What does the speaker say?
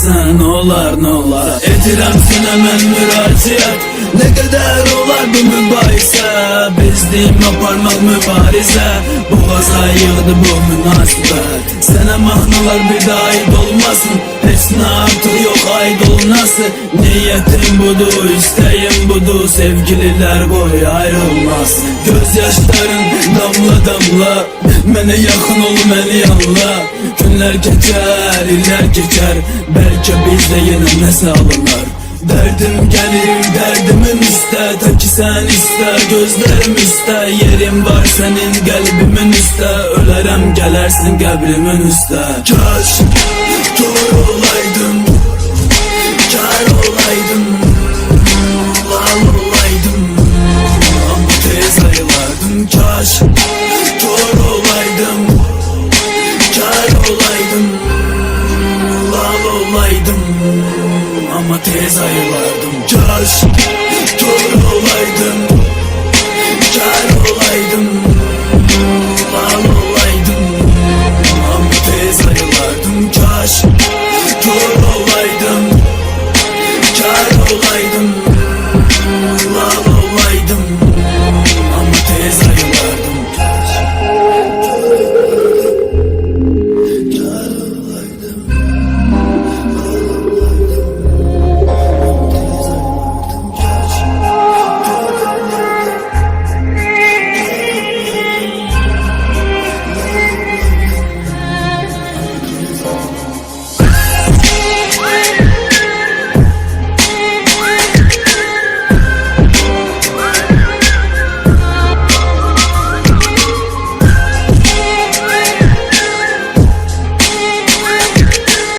bilsen olar ne olar. Edirəm sənə mən müraciət, ne kadar olar bu mübahisə. Bezdim aparmaq mübarizə, boğaza yığdı bu münasibət. Sənə mahnalar bir daha ait olmasın, heç nə artıq yox ait olunası. Niyetim budur, isteğim budur, sevgililer qoy ayrılmasın. Göz yaşların damla damla, mənə yaxın ol, məni yanla. Günlər keçər, iller keçər, belki bizde yeni nəsə alınır. Derdim gelir derdimin üstə, ta ki sen iste, gözlerim üstə. Yerim var senin kalbimin üstə, ölərəm gələrsin qəbrimin üstə. Kaş kör olaydım, kar olaydım, lal olaydım, ama tez ayılardım. Kaş kör olaydım, kar olaydım, lal olaydım, ama tez ayılardım. Kaş kör olaydım, kar olaydım,